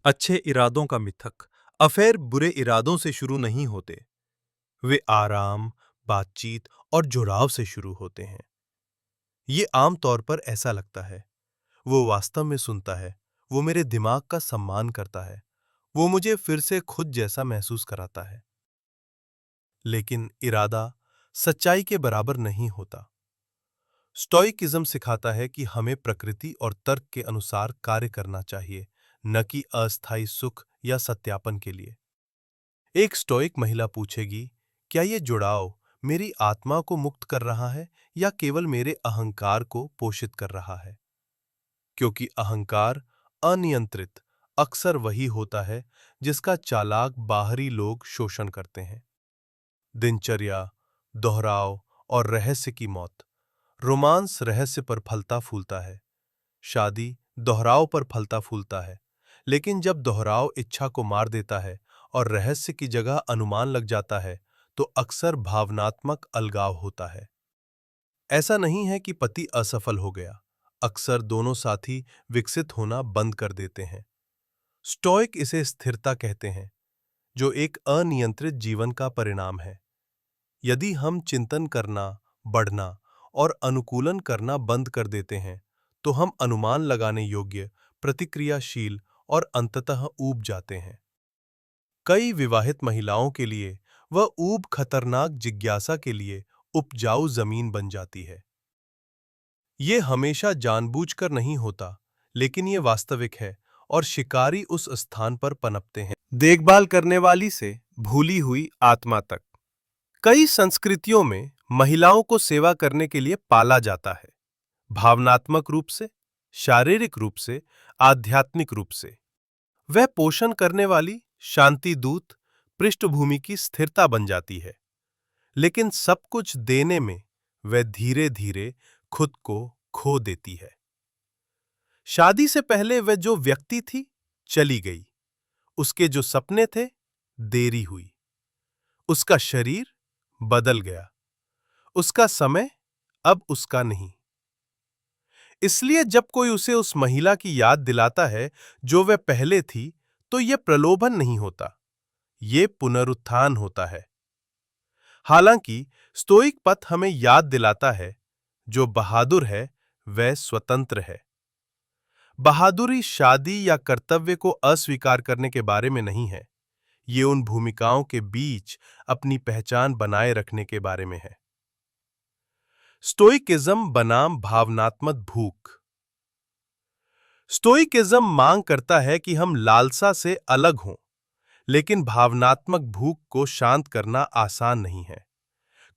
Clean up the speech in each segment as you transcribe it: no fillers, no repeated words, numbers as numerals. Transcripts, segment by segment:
अच्छे इरादों का मिथक। अफेयर बुरे इरादों से शुरू नहीं होते। वे आराम, बातचीत और जुड़ाव से शुरू होते हैं। ये आम तौर पर ऐसा लगता है। वो वास्तव में सुनता है। वो मेरे दिमाग का सम्मान करता है। वो मुझे फिर से खुद जैसा महसूस कराता है। लेकिन इरादा सच्चाई के बराबर नहीं होता। स्टोइकिज्म सिखाता है कि हमें प्रकृति और तर्क के अनुसार कार्य करना चाहिए, न कि अस्थायी सुख या सत्यापन के लिए। एक स्टोइक महिला पूछेगी, क्या ये जुड़ाव मेरी आत्मा को मुक्त कर रहा है या केवल मेरे अहंकार को पोषित कर रहा है? क्योंकि अहंकार अनियंत्रित अक्सर वही होता है जिसका चालाक बाहरी लोग शोषण करते हैं। दिनचर्या, दोहराव और रहस्य की मौत। रोमांस रहस्य पर फलता फूलता है। शादी दोहराव पर फलता फूलता है। लेकिन जब दोहराव इच्छा को मार देता है और रहस्य की जगह अनुमान लग जाता है, तो अक्सर भावनात्मक अलगाव होता है। ऐसा नहीं है कि पति असफल हो गया। अक्सर दोनों साथी विकसित होना बंद कर देते हैं। स्टोइक इसे स्थिरता कहते हैं, जो एक अनियंत्रित जीवन का परिणाम है। यदि हम चिंतन करना, बढ़ना और अनुकूलन करना बंद कर देते हैं, तो हम अनुमान लगाने योग्य, प्रतिक्रियाशील और अंततः ऊब जाते हैं। कई विवाहित महिलाओं के लिए वह ऊब खतरनाक जिज्ञासा के लिए उपजाऊ जमीन बन जाती है। ये हमेशा जानबूझकर नहीं होता, लेकिन ये वास्तविक है और शिकारी उस स्थान पर पनपते हैं। देखभाल करने वाली से भूली हुई आत्मा तक। कई संस्कृतियों में महिलाओं को सेवा करने के लिए पाला जाता है, भावनात्मक रूप से, शारीरिक रूप से, आध्यात्मिक रूप से। वह पोषण करने वाली शांति दूत पृष्ठभूमि की स्थिरता बन जाती है। लेकिन सब कुछ देने में वह धीरे धीरे खुद को खो देती है। शादी से पहले वह जो व्यक्ति थी, चली गई। उसके जो सपने थे, देरी हुई। उसका शरीर बदल गया। उसका समय अब उसका नहीं। इसलिए जब कोई उसे उस महिला की याद दिलाता है जो वह पहले थी, तो यह प्रलोभन नहीं होता, यह पुनरुत्थान होता है। हालांकि स्टोइक पथ हमें याद दिलाता है, जो बहादुर है वह स्वतंत्र है। बहादुरी शादी या कर्तव्य को अस्वीकार करने के बारे में नहीं है। ये उन भूमिकाओं के बीच अपनी पहचान बनाए रखने के बारे में है। स्टोइकिज्म बनाम भावनात्मक भूख। स्टोइकिज्म मांग करता है कि हम लालसा से अलग हों, लेकिन भावनात्मक भूख को शांत करना आसान नहीं है,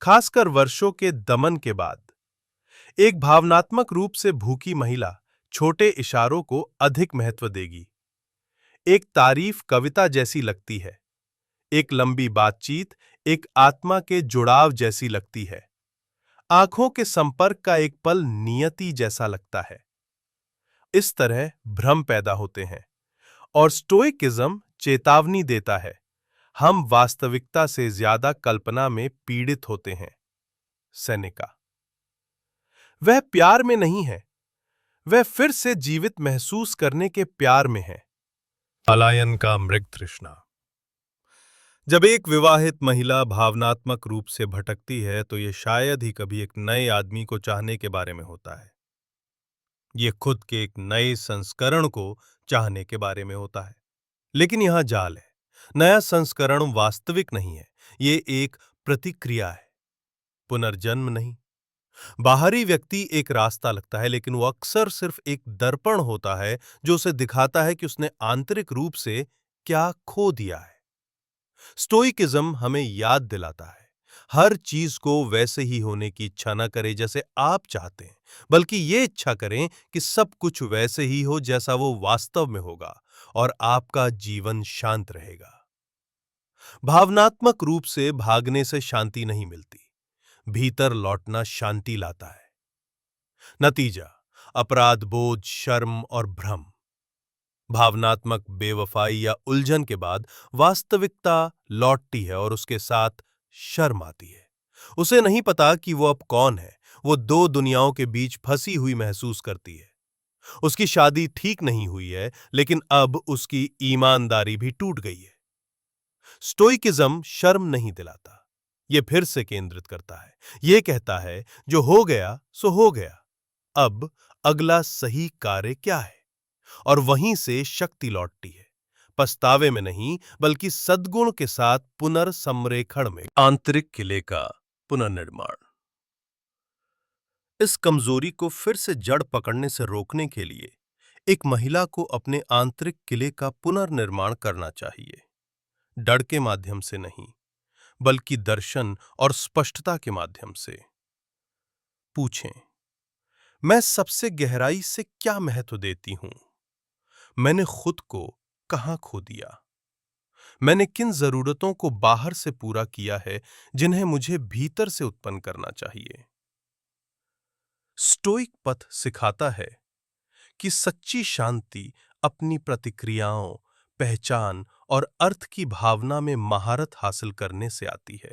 खासकर वर्षों के दमन के बाद। एक भावनात्मक रूप से भूखी महिला छोटे इशारों को अधिक महत्व देगी। एक तारीफ कविता जैसी लगती है। एक लंबी बातचीत एक आत्मा के जुड़ाव जैसी लगती है। आंखों के संपर्क का एक पल नियति जैसा लगता है। इस तरह भ्रम पैदा होते हैं और स्टोइकिज्म चेतावनी देता है, हम वास्तविकता से ज्यादा कल्पना में पीड़ित होते हैं। सेनेका। वह प्यार में नहीं है, वह फिर से जीवित महसूस करने के प्यार में है। पलायन का मृग तृष्णा। जब एक विवाहित महिला भावनात्मक रूप से भटकती है, तो यह शायद ही कभी एक नए आदमी को चाहने के बारे में होता है। ये खुद के एक नए संस्करण को चाहने के बारे में होता है। लेकिन यहां जाल है। नया संस्करण वास्तविक नहीं है, ये एक प्रतिक्रिया है, पुनर्जन्म नहीं। बाहरी व्यक्ति एक रास्ता लगता है, लेकिन वो अक्सर सिर्फ एक दर्पण होता है जो उसे दिखाता है कि उसने आंतरिक रूप से क्या खो दिया है। स्टोइकिज्म हमें याद दिलाता है, हर चीज को वैसे ही होने की इच्छा न करें जैसे आप चाहते हैं, बल्कि ये इच्छा करें कि सब कुछ वैसे ही हो जैसा वो वास्तव में होगा और आपका जीवन शांत रहेगा। भावनात्मक रूप से भागने से शांति नहीं मिलती, भीतर लौटना शांति लाता है। नतीजा, अपराध बोध, शर्म और भ्रम। भावनात्मक बेवफाई या उलझन के बाद वास्तविकता लौटती है और उसके साथ शर्म आती है। उसे नहीं पता कि वो अब कौन है। वो दो दुनियाओं के बीच फंसी हुई महसूस करती है। उसकी शादी ठीक नहीं हुई है, लेकिन अब उसकी ईमानदारी भी टूट गई है। स्टोइकिज्म शर्म नहीं दिलाता, ये फिर से केंद्रित करता है। ये कहता है, जो हो गया सो हो गया, अब अगला सही कार्य क्या है? और वहीं से शक्ति लौटती है, पछतावे में नहीं, बल्कि सद्गुण के साथ पुनर्समरेखण में। आंतरिक किले का पुनर्निर्माण। इस कमजोरी को फिर से जड़ पकड़ने से रोकने के लिए एक महिला को अपने आंतरिक किले का पुनर्निर्माण करना चाहिए। डर के माध्यम से नहीं, बल्कि दर्शन और स्पष्टता के माध्यम से। पूछें, मैं सबसे गहराई से क्या महत्व देती हूं? मैंने खुद को कहां खो दिया? मैंने किन जरूरतों को बाहर से पूरा किया है, जिन्हें मुझे भीतर से उत्पन्न करना चाहिए? स्टोइक पथ सिखाता है कि सच्ची शांति अपनी प्रतिक्रियाओं, पहचान और अर्थ की भावना में महारत हासिल करने से आती है।